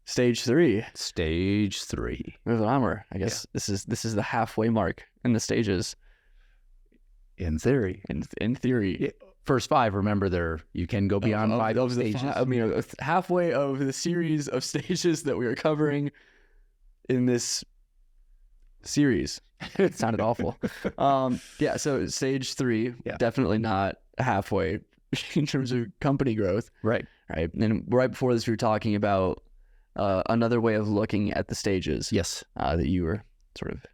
Stage 3. Stage 3. There's an armor. I guess this is the halfway mark in the stages. In theory. In theory. Yeah. First 5, remember, you can go beyond 5 stages. Halfway of the series of stages that we are covering in this series. It sounded awful. So stage 3, definitely not halfway in terms of company growth. Right. And right before this, we were talking about another way of looking at the stages. Yes. That you were sort of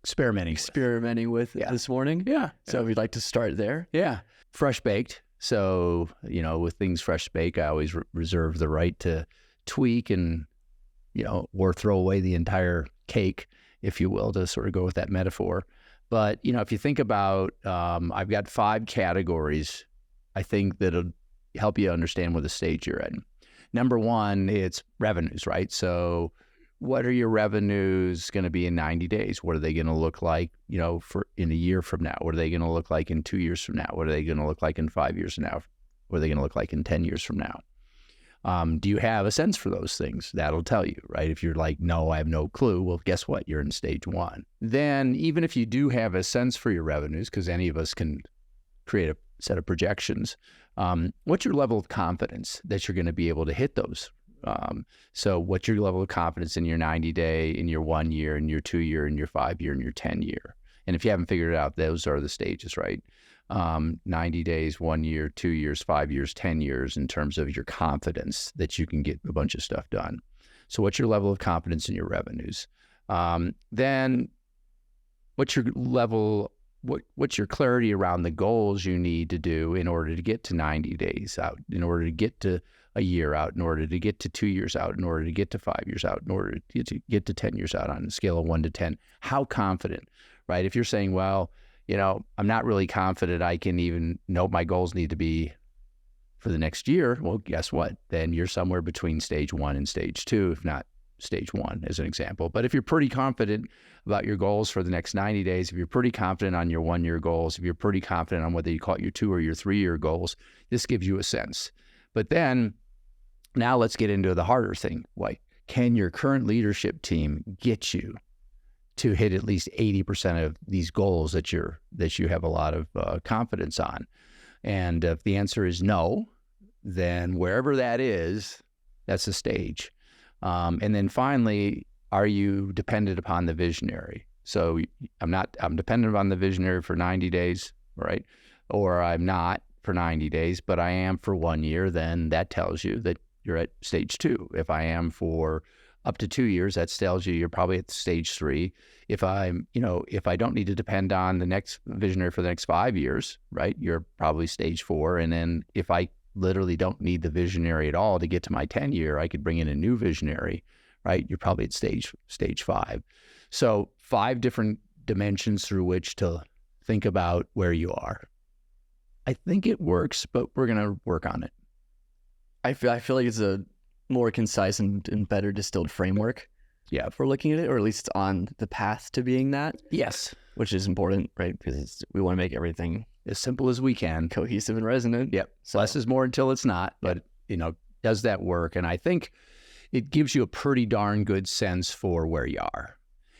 experimenting with this morning. Yeah. So if you'd like to start there. Yeah. Fresh baked. So, with things fresh baked, I always reserve the right to tweak and, or throw away the entire cake, if you will, to sort of go with that metaphor. But, if you think about, I've got 5 categories, I think that'll help you understand what the stage you're in. Number 1, it's revenues, right? So what are your revenues going to be in 90 days? What are they going to look like, in a year from now? What are they going to look like in 2 years from now? What are they going to look like in 5 years from now? What are they going to look like in 10 years from now? Do you have a sense for those things? That'll tell you, right? If you're like, no, I have no clue. Well, guess what? You're in stage 1. Then even if you do have a sense for your revenues, because any of us can create a set of projections, what's your level of confidence that you're going to be able to hit those? So what's your level of confidence in your 90-day, in your 1 year, in your 2 year, in your 5 year, in your 10 year? And if you haven't figured it out, those are the stages, right? 90 days, 1 year, 2 years, 5 years, 10 years in terms of your confidence that you can get a bunch of stuff done. So what's your level of confidence in your revenues? Then what's your level, what's your clarity around the goals you need to do in order to get to 90 days out, in order to get to a year out, in order to get to 2 years out, in order to get to 5 years out, in order to get to 10 years out on a scale of 1 to 10? How confident, right? If you're saying, well, I'm not really confident I can even know what my goals need to be for the next year, well, guess what? Then you're somewhere between stage 1 and stage 2, if not stage 1 as an example. But if you're pretty confident about your goals for the next 90 days, if you're pretty confident on your 1 year goals, if you're pretty confident on whether you call it your 2 or your 3 year goals, this gives you a sense. But then now let's get into the harder thing. Like, can your current leadership team get you to hit at least 80% of these goals that you have a lot of confidence on? And if the answer is no, then wherever that is, that's the stage. And then finally, are you dependent upon the visionary? So I'm dependent upon the visionary for 90 days, right? Or I'm not for 90 days, but I am for 1 year, then that tells you that you're at stage 2. If I am for up to 2 years, that tells you you're probably at stage 3. If if I don't need to depend on the next visionary for the next 5 years, right, you're probably stage 4. And then if I literally don't need the visionary at all to get to my 10 year, I could bring in a new visionary, right? You're probably at stage 5. So 5 different dimensions through which to think about where you are. I think it works, but we're going to work on it. I feel like it's a more concise and better distilled framework. Yeah. For looking at it, or at least on the path to being that. Yes. Which is important, right? Because we want to make everything as simple as we can. Cohesive and resonant. Yep. So less is more until it's not, but does that work? And I think it gives you a pretty darn good sense for where you are.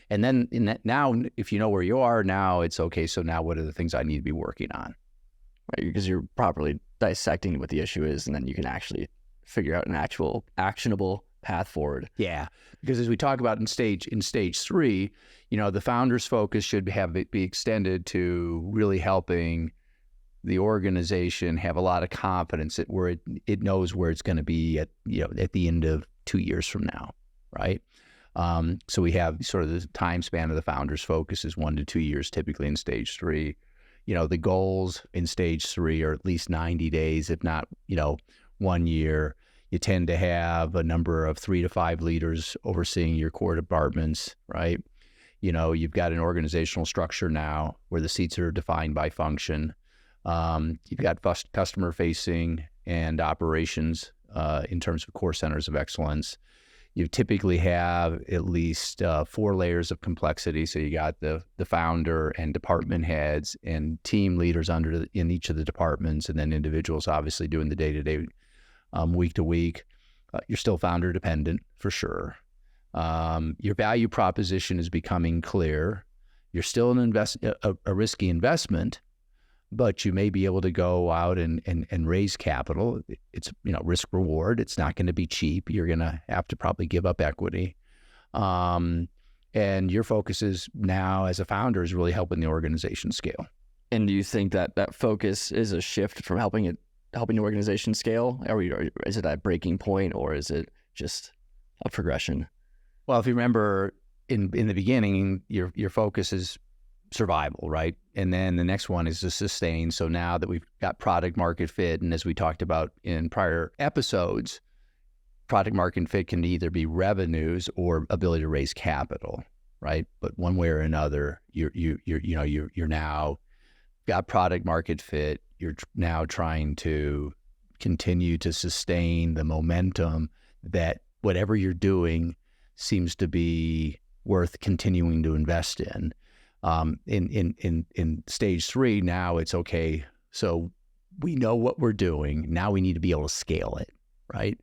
And then now, if you know where you are, now it's okay. So now what are the things I need to be working on? Right, because you're properly dissecting what the issue is, and then you can actually figure out an actual actionable path forward. Yeah, because as we talk about in stage 3, the founder's focus should be extended to really helping the organization have a lot of confidence that where it knows where it's going to be at the end of 2 years from now, right? So we have sort of the time span of the founder's focus is 1 to 2 years, typically in stage 3. The goals in stage 3 are at least 90 days, if not, 1 year. You tend to have a number of 3 to 5 leaders overseeing your core departments, right? You've got an organizational structure now where the seats are defined by function. You've got customer facing and operations in terms of core centers of excellence. You typically have at least 4 layers of complexity. So you got the founder and department heads and team leaders in each of the departments, and then individuals obviously doing the day-to-day, week to week. You're still founder dependent for sure. Your value proposition is becoming clear. You're still a risky investment, but you may be able to go out and raise capital. It's, risk reward. It's not going to be cheap. You're going to have to probably give up equity. And your focus is now as a founder is really helping the organization scale. And do you think that that focus is a shift from helping the organization scale? Or is it at breaking point, or is it just a progression? Well, if you remember in the beginning, your focus is survival, right? And then the next one is to sustain. So now that we've got product market fit, and as we talked about in prior episodes, product market fit can either be revenues or ability to raise capital, right? But one way or another, you're now got product market fit. You're now trying to continue to sustain the momentum that whatever you're doing seems to be worth continuing to invest in. In stage 3, now it's okay. So we know what we're doing. Now we need to be able to scale it, right?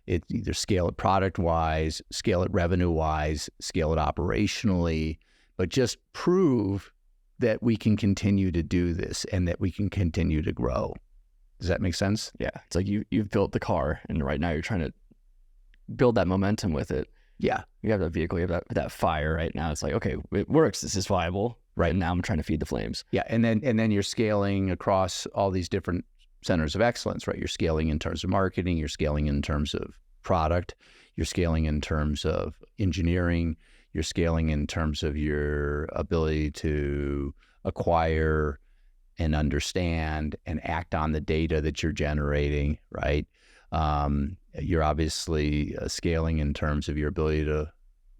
It's either scale it product-wise, scale it revenue-wise, scale it operationally, but just prove that we can continue to do this and that we can continue to grow. Does that make sense? Yeah. It's like you've built the car, and right now you're trying to build that momentum with it. Yeah. You have that vehicle, you have that fire right now. It's like, okay, it works. This is viable. Right. And now I'm trying to feed the flames. Yeah. And then you're scaling across all these different centers of excellence, right? You're scaling in terms of marketing, you're scaling in terms of product, you're scaling in terms of engineering, you're scaling in terms of your ability to acquire and understand and act on the data that you're generating, right? You're obviously scaling in terms of your ability to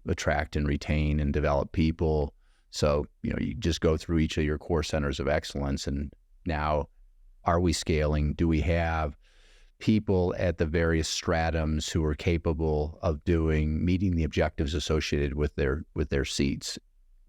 attract and retain and develop people. So, you just go through each of your core centers of excellence, and now are we scaling? Do we have people at the various stratums who are capable of meeting the objectives associated with their seats,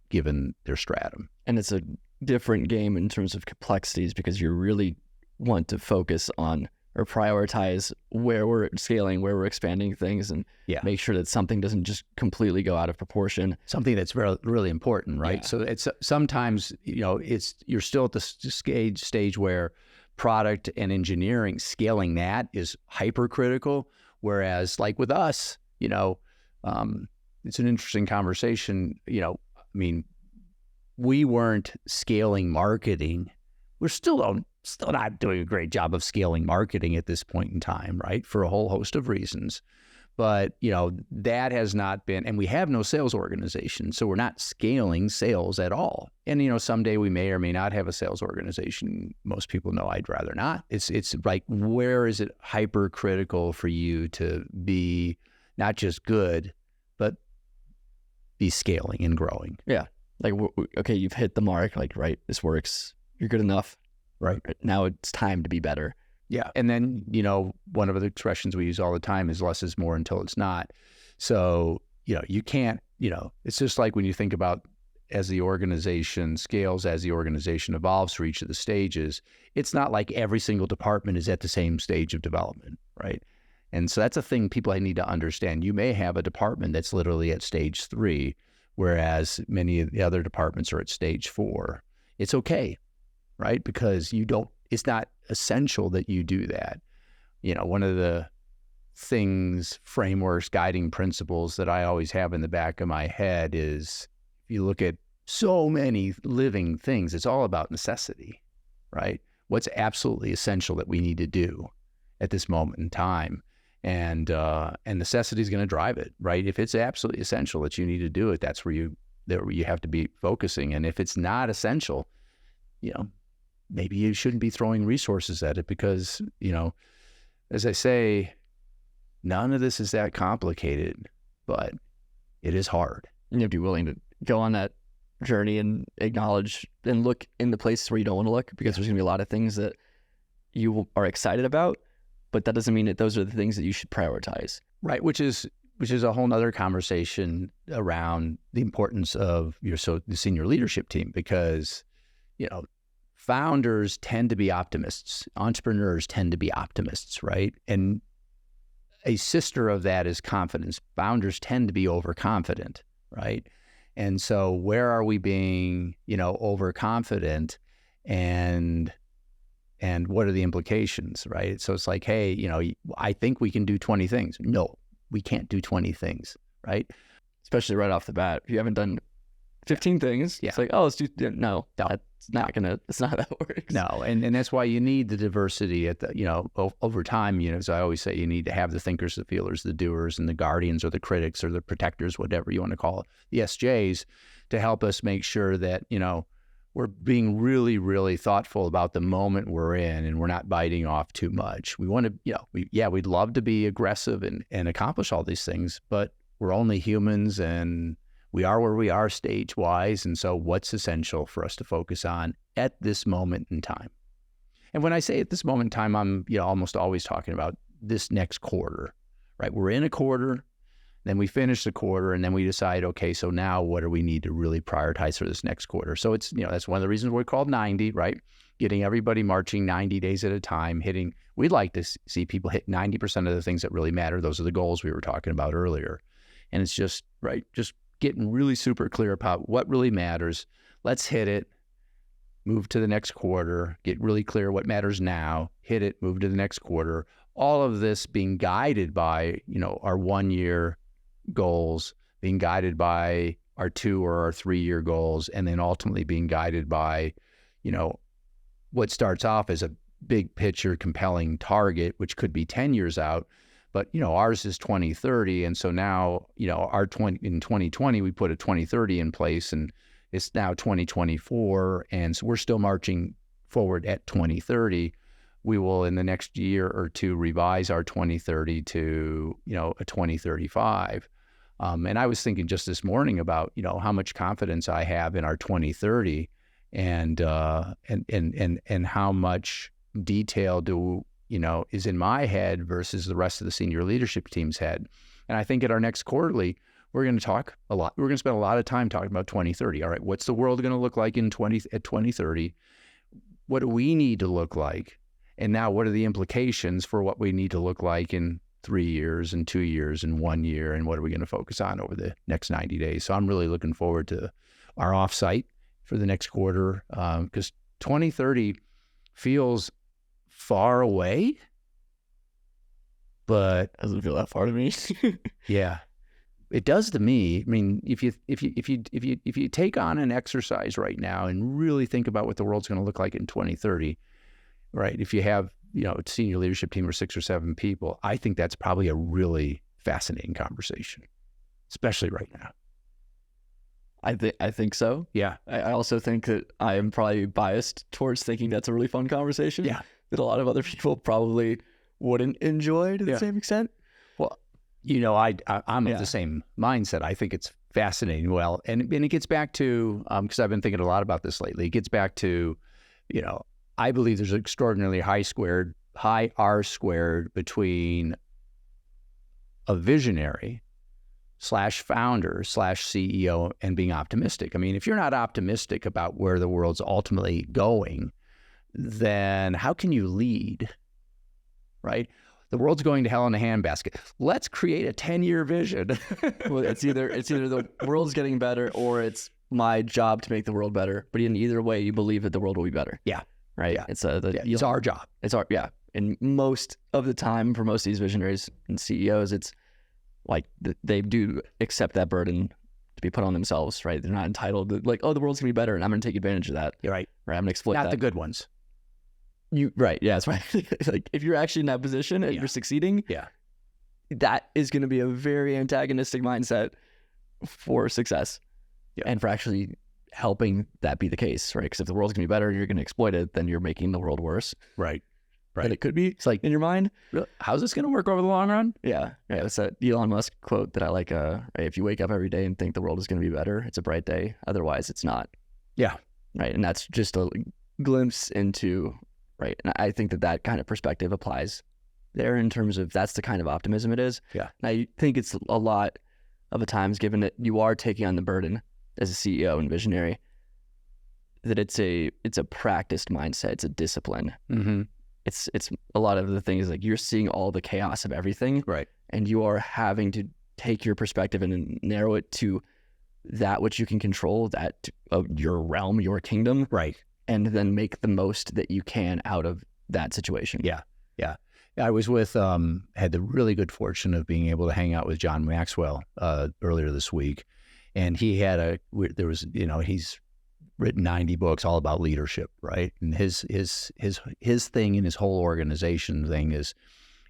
given their stratum? And it's a different game in terms of complexities, because you really want to focus on or prioritize where we're scaling, where we're expanding things, and make sure that something doesn't just completely go out of proportion. Something that's really important, right? Yeah. So it's sometimes, you're still at the stage where product and engineering, scaling that is hypercritical. Whereas like with us, it's an interesting conversation. We weren't scaling marketing. We're still not doing a great job of scaling marketing at this point in time, right? For a whole host of reasons. But, that has not been, and we have no sales organization, so we're not scaling sales at all. And, someday we may or may not have a sales organization. Most people know I'd rather not. It's like, where is it hypercritical for you to be not just good, but be scaling and growing? Yeah. Like, okay, you've hit the mark, like, right, this works. You're good enough. Right. Now it's time to be better. Yeah. And then, one of the expressions we use all the time is less is more until it's not. So, you can't, it's just like when you think about as the organization scales, as the organization evolves through each of the stages, it's not like every single department is at the same stage of development, right? And so that's a thing people need to understand. You may have a department that's literally at stage 3, whereas many of the other departments are at stage 4. It's okay, right? Because it's not essential that you do that. One of the frameworks, guiding principles that I always have in the back of my head is, if you look at so many living things, it's all about necessity, right? What's absolutely essential that we need to do at this moment in time. And necessity is going to drive it, right? If it's absolutely essential that you need to do it, that's where you have to be focusing. And if it's not essential, maybe you shouldn't be throwing resources at it, because, as I say, none of this is that complicated, but it is hard. You have to be willing to go on that journey and acknowledge and look in the places where you don't want to look, because there's going to be a lot of things that you are excited about, but that doesn't mean that those are the things that you should prioritize. Right, which is a whole nother conversation around the importance of the senior leadership team, because, founders tend to be optimists. Entrepreneurs tend to be optimists, right? And a sister of that is confidence. Founders tend to be overconfident, right? And so where are we being, overconfident, and what are the implications, right? So it's like, hey, I think we can do 20 things. No, we can't do 20 things, right? Especially right off the bat. If you haven't done 15 things, it's like, oh, let's do, no, that's not how that works. No, and that's why you need the diversity at the, over time, as I always say, you need to have the thinkers, the feelers, the doers, and the guardians or the critics or the protectors, whatever you want to call it, the SJs, to help us make sure that, we're being really, really thoughtful about the moment we're in, and we're not biting off too much. We want to, we'd love to be aggressive and accomplish all these things, but we're only humans, and we are where we are stage-wise, and so what's essential for us to focus on at this moment in time? And when I say at this moment in time, I'm almost always talking about this next quarter, right? We're in a quarter, then we finish the quarter, and then we decide, okay, so now what do we need to really prioritize for this next quarter? So it's, that's one of the reasons we're called 90, right? Getting everybody marching 90 days at a time, we'd like to see people hit 90% of the things that really matter. Those are the goals we were talking about earlier. And it's just, right, just getting really super clear about what really matters. Let's hit it, move to the next quarter, get really clear what matters now, hit it, move to the next quarter. All of this being guided by, our 1 year goals, being guided by our 2 or our 3 year goals, and then ultimately being guided by, what starts off as a big picture compelling target, which could be 10 years out. But, ours is 2030. And so now, in 2020, we put a 2030 in place, and it's now 2024. And so we're still marching forward at 2030. We will, in the next year or two, revise our 2030 to, a 2035. And I was thinking just this morning about, how much confidence I have in our 2030 and how much detail is in my head versus the rest of the senior leadership team's head. And I think at our next quarterly, we're going to talk a lot. We're going to spend a lot of time talking about 2030. All right, what's the world going to look like at 2030? What do we need to look like? And now what are the implications for what we need to look like in 3 years and 2 years and 1 year? And what are we going to focus on over the next 90 days? So I'm really looking forward to our offsite for the next quarter, because 2030 feels far away, but doesn't feel that far to me. Yeah, it does to me. I mean, if you take on an exercise right now and really think about what the world's going to look like in 2030, right? If you have, a senior leadership team of 6 or 7 people, I think that's probably a really fascinating conversation, especially right now. I think so. Yeah. I also think that I am probably biased towards thinking that's a really fun conversation. Yeah. That a lot of other people probably wouldn't enjoy to the same extent. Well, I'm of the same mindset. I think it's fascinating. Well, and it gets back to, because I've been thinking a lot about this lately, it gets back to, I believe there's an extraordinarily high R squared between a visionary /founder /CEO and being optimistic. I mean, if you're not optimistic about where the world's ultimately going, then how can you lead, right? The world's going to hell in a handbasket. Let's create a 10-year vision. Well, it's either the world's getting better or it's my job to make the world better. But in either way, you believe that the world will be better. Yeah. Right? Yeah. It's our job. And most of the time for most of these visionaries and CEOs, it's like they do accept that burden to be put on themselves, right? They're not entitled to the world's gonna be better and I'm gonna take advantage of that. You're right. Right. I'm gonna exploit that. Not the good ones. Right. Yeah, that's right. Like if you're actually in that position and you're succeeding, that is going to be a very antagonistic mindset for success and for actually helping that be the case, right? Because if the world's going to be better and you're going to exploit it, then you're making the world worse. Right. Than it could be. It's like in your mind. Really? How's this going to work over the long run? Yeah. That's that Elon Musk quote that I like. If you wake up every day and think the world is going to be better, it's a bright day. Otherwise, it's not. Yeah. Right. And that's just a glimpse into... Right. And I think that kind of perspective applies there in terms of that's the kind of optimism it is. Yeah. And I think it's a lot of the times, given that you are taking on the burden as a CEO and visionary, that it's a practiced mindset. It's a discipline. Mm-hmm. it's a lot of the things like you're seeing all the chaos of everything, Right. and you are having to take your perspective and narrow it to that which you can control, that of your realm, your kingdom, Right. and then make the most that you can out of that situation. Yeah. Yeah. I was with, had the really good fortune of being able to hang out with John Maxwell earlier this week. And he had he's written 90 books all about leadership, right? And his thing and his whole organization thing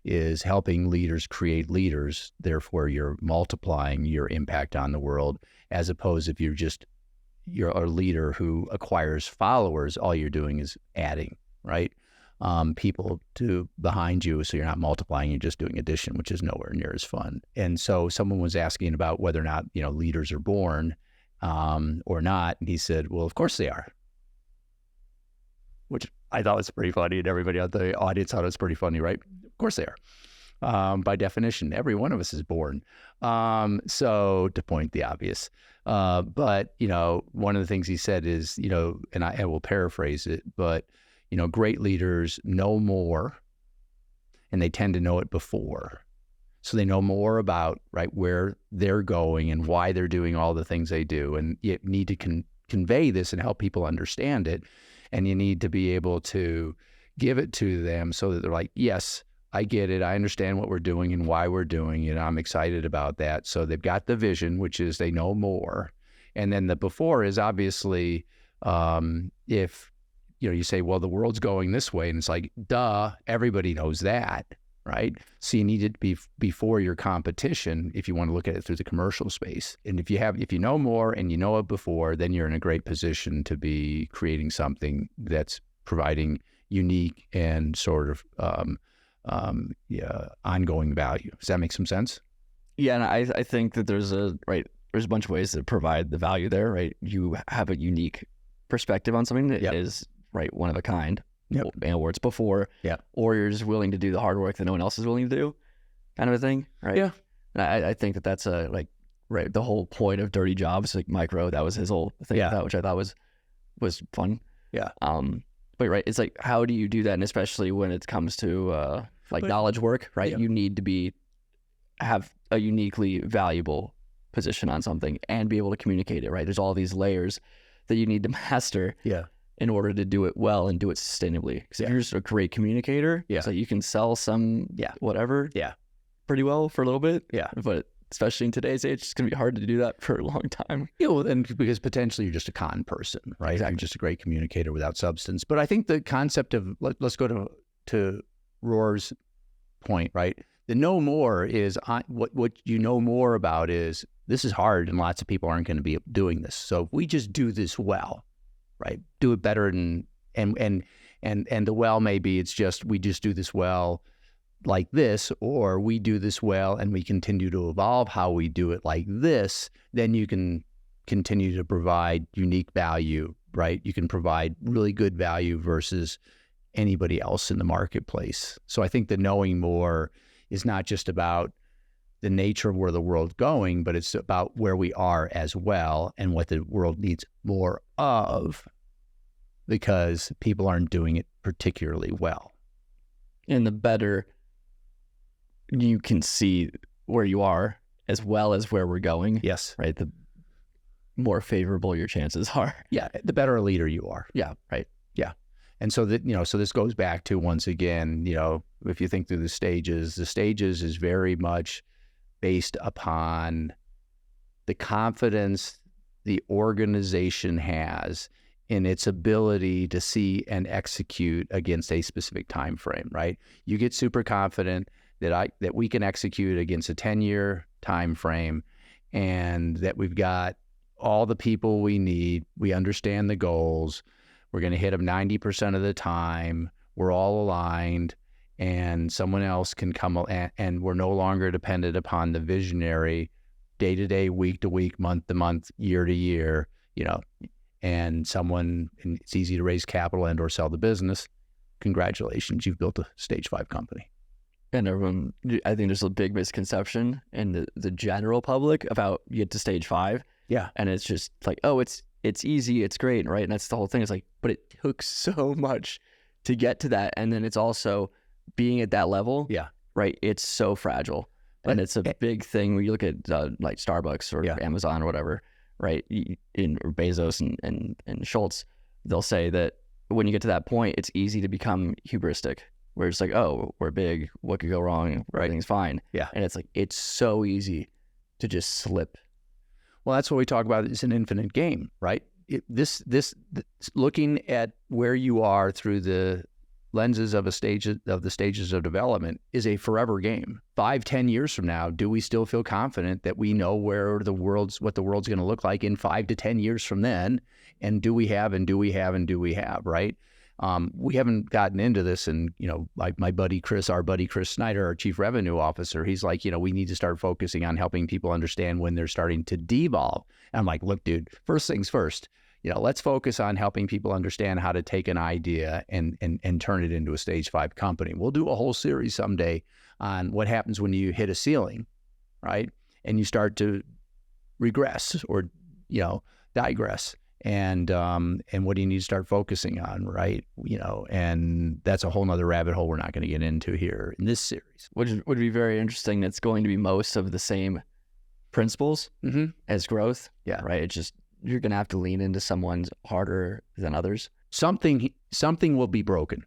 is helping leaders create leaders. Therefore, you're multiplying your impact on the world, as opposed if you're a leader who acquires followers, all you're doing is adding, right? People to behind you, so you're not multiplying, you're just doing addition, which is nowhere near as fun. And so someone was asking about whether or not, leaders are born or not. And he said, well, of course they are, which I thought was pretty funny. And everybody out the audience thought it was pretty funny, right? Of course they are. By definition, every one of us is born. So to point the obvious, but, one of the things he said is, and I will paraphrase it, but, great leaders know more, and they tend to know it before. So they know more about, right, where they're going and why they're doing all the things they do. And you need to convey this and help people understand it. And you need to be able to give it to them so that they're like, yes, I get it. I understand what we're doing and why we're doing it. I'm excited about that. So they've got the vision, which is they know more. And then the before is obviously if, you say, well, the world's going this way. And it's like, duh, everybody knows that, right? So you need it to be before your competition if you want to look at it through the commercial space. And if you know more and you know it before, then you're in a great position to be creating something that's providing unique and sort of ongoing value. Does that make some sense? Yeah, and I think that there's a bunch of ways to provide the value there, right? You have a unique perspective on something that is one of a kind, or it's before, or you're just willing to do the hard work that no one else is willing to do, kind of a thing, right? Yeah. And I think that's the whole point of Dirty Jobs, like Mike Rowe, that was his whole thing, which I thought was fun. Yeah. But it's like, how do you do that? And especially when it comes to knowledge work, right? You need to have a uniquely valuable position on something and be able to communicate it, right? There's all these layers that you need to master in order to do it well and do it sustainably. Because if you're just a great communicator, so you can sell some whatever pretty well for a little bit. Yeah. But especially in today's age, it's going to be hard to do that for a long time. Yeah, well, and because potentially you're just a con person, right? Exactly. You're just a great communicator without substance. But I think the concept of, let's go to Rohr's point, right? The know more is what you know more about is this is hard and lots of people aren't going to be doing this. So if we just do this well, right? Do it better and the well maybe it's just we just do this well like this, or we do this well and we continue to evolve how we do it like this, then you can continue to provide unique value, right? You can provide really good value versus anybody else in the marketplace. So I think the knowing more is not just about the nature of where the world's going, but it's about where we are as well and what the world needs more of, because people aren't doing it particularly well. And the better you can see where you are as well as where we're going, yes, right, the more favorable your chances are. Yeah, the better a leader you are. Yeah, right. Yeah. And so that, so this goes back to, once again, if you think through the stages is very much based upon the confidence the organization has in its ability to see and execute against a specific time frame, right? You get super confident that we can execute against a 10-year time frame and that we've got all the people we need. We understand the goals. We're going to hit them 90% of the time. We're all aligned, and someone else can come, and we're no longer dependent upon the visionary day-to-day, week-to-week, month-to-month, year-to-year, and it's easy to raise capital and or sell the business. Congratulations, you've built a stage 5 company. And everyone, I think there's a big misconception in the general public about you get to stage 5. Yeah. And it's just like, oh, it's easy, it's great, right? And that's the whole thing. It's like, but it took so much to get to that. And then it's also being at that level. Yeah. Right. It's so fragile. And it's a big thing when you look at like Starbucks or Amazon or whatever, right? Or Bezos and Schultz, they'll say that when you get to that point, it's easy to become hubristic, where it's like, oh, we're big. What could go wrong? Everything's fine. Yeah. And it's like, it's so easy to just slip. Well, that's what we talk about. It's an infinite game, right? Looking at where you are through the lenses of the stages of development is a forever game. 5-10 years from now, do we still feel confident that we know what the world's going to look like in 5 to 10 years from then? And do we have, right? We haven't gotten into this, and like our buddy Chris Snyder, our chief revenue officer, he's like, we need to start focusing on helping people understand when they're starting to devolve. And I'm like, look, dude, first things first. Let's focus on helping people understand how to take an idea and turn it into a stage 5 company. We'll do a whole series someday on what happens when you hit a ceiling, right? And you start to regress or, digress. And what do you need to start focusing on, right? And that's a whole nother rabbit hole we're not going to get into here in this series. Would be very interesting. It's going to be most of the same principles as growth. Yeah. Right. It's just, you're going to have to lean into someone's harder than others. Something will be broken,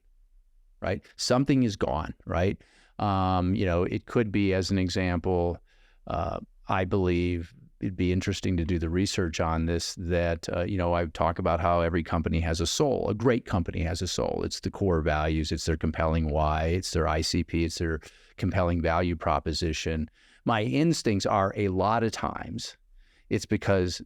right? Something is gone, right? It could be, as an example, I believe it'd be interesting to do the research on this, that, I talk about how every company has a soul. A great company has a soul. It's the core values. It's their compelling why. It's their ICP. It's their compelling value proposition. My instincts are, a lot of times it's because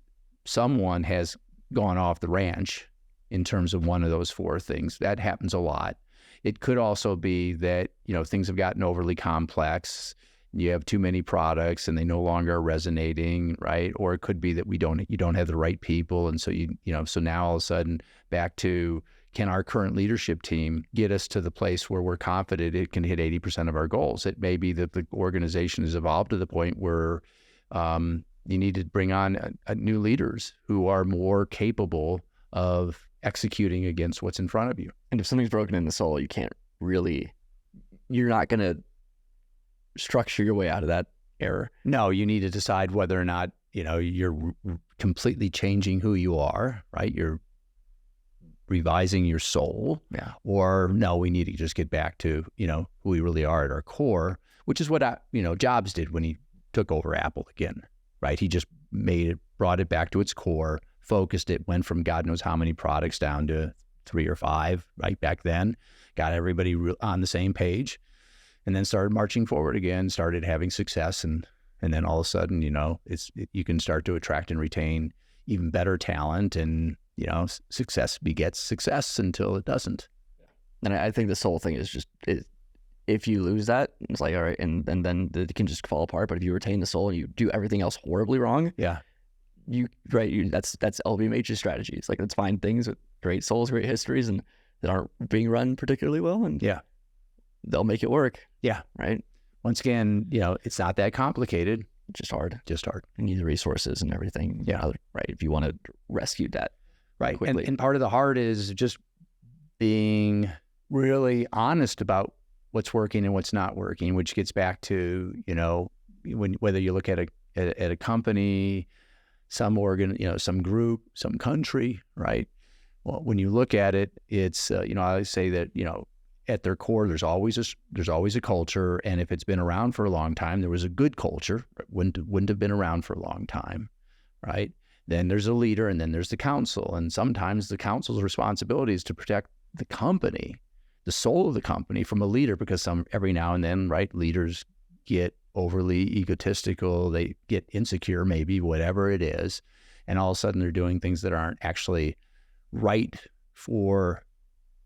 someone has gone off the ranch in terms of one of those 4 things. That happens a lot. It could also be that, things have gotten overly complex. You have too many products and they no longer are resonating, right? Or it could be that you don't have the right people. And so so now all of a sudden back to, can our current leadership team get us to the place where we're confident it can hit 80% of our goals? It may be that the organization has evolved to the point where, you need to bring on new leaders who are more capable of executing against what's in front of you. And if something's broken in the soul, you're not going to structure your way out of that error. No, you need to decide whether or not, you're completely changing who you are, right? You're revising your soul. Yeah. Or no, we need to just get back to, who we really are at our core, which is what, Jobs did when he took over Apple again. Right, he just brought it back to its core, focused it, went from God knows how many products down to 3 or 5 right back then, got everybody on the same page, and then started marching forward again, started having success, and then all of a sudden, you can start to attract and retain even better talent, and success begets success until it doesn't. And I think this whole thing is just if you lose that, it's like, all right, and then it can just fall apart. But if you retain the soul and you do everything else horribly wrong, that's LVMH's strategy. It's like, let's find things with great souls, great histories, and that aren't being run particularly well, and they'll make it work. Yeah, right. Once again, it's not that complicated. Just hard. You need the resources and everything. Yeah, right. If you want to rescue that, right. Quickly. And part of the hard is just being really honest about what's working and what's not working, which gets back to, whether you look at a company, some some group, some country, right? Well, when you look at it, it's, I say that, at their core, there's always a culture. And if it's been around for a long time, there was a good culture, wouldn't have been around for a long time, right? Then there's a leader, and then there's the council. And sometimes the council's responsibility is to protect the company, the soul of the company, from a leader, because every now and then, right, leaders get overly egotistical, they get insecure, maybe, whatever it is, and all of a sudden they're doing things that aren't actually right for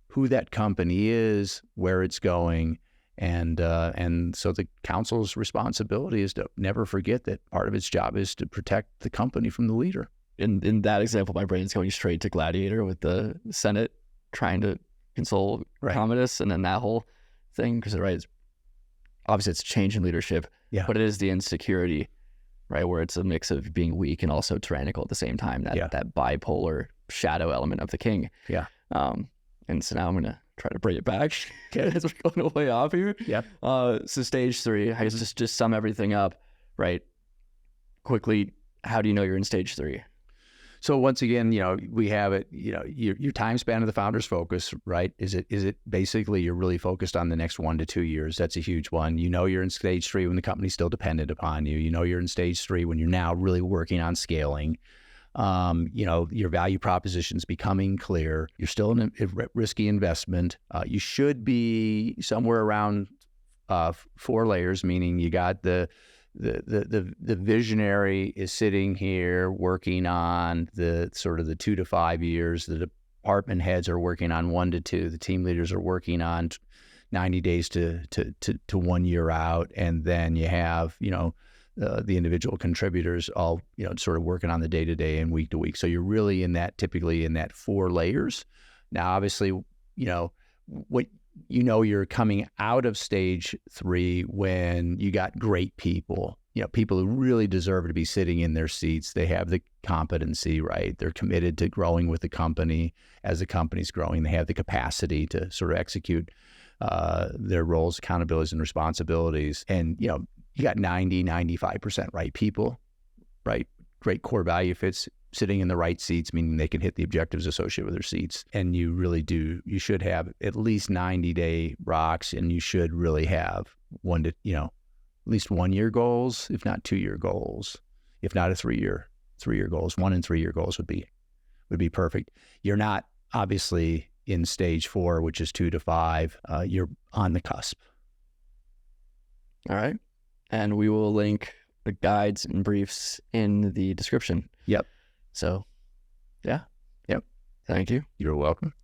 who that company is, where it's going, and so the council's responsibility is to never forget that part of its job is to protect the company from the leader. In that example, my brain's going straight to Gladiator with the Senate trying to console Commodus, and then that whole thing, because obviously it's a change in leadership, but it is the insecurity, right, where it's a mix of being weak and also tyrannical at the same time, that bipolar shadow element of the king. Yeah. And so now I'm gonna try to bring it back as we're going way off here. Yeah. So stage 3, I guess just sum everything up, right? Quickly, how do you know you're in stage 3? So once again, we have it, your time span of the founder's focus, right? Is it basically you're really focused on the next 1 to 2 years? That's a huge one. You're in stage 3 when the company's still dependent upon you. You're in stage 3 when you're now really working on scaling. Your value proposition's becoming clear. You're still in a risky investment. You should be somewhere around 4 layers, meaning you got the visionary is sitting here working on the sort of the 2 to 5 years. The department heads are working on 1 to 2. The team leaders are working on 90 days to 1 year out. And then you have, the individual contributors all, sort of working on the day to day and week to week. So you're really typically in that 4 layers. Now, obviously, you're coming out of stage 3 when you got great people, people who really deserve to be sitting in their seats. They have the competency, right? They're committed to growing with the company as the company's growing. They have the capacity to sort of execute their roles, accountabilities, and responsibilities. And, you got 95% right people, right? Great core value fits, sitting in the right seats, meaning they can hit the objectives associated with their seats. And you should have at least 90-day rocks, and you should really have at least 1 year goals, if not 2 year goals, if not a 3 year goals. 1 and 3 year goals would be perfect. You're not obviously in stage 4, which is 2 to 5. You're on the cusp. All right. And we will link the guides and briefs in the description. Yep. So, yeah. Yep. Thank you. You're welcome.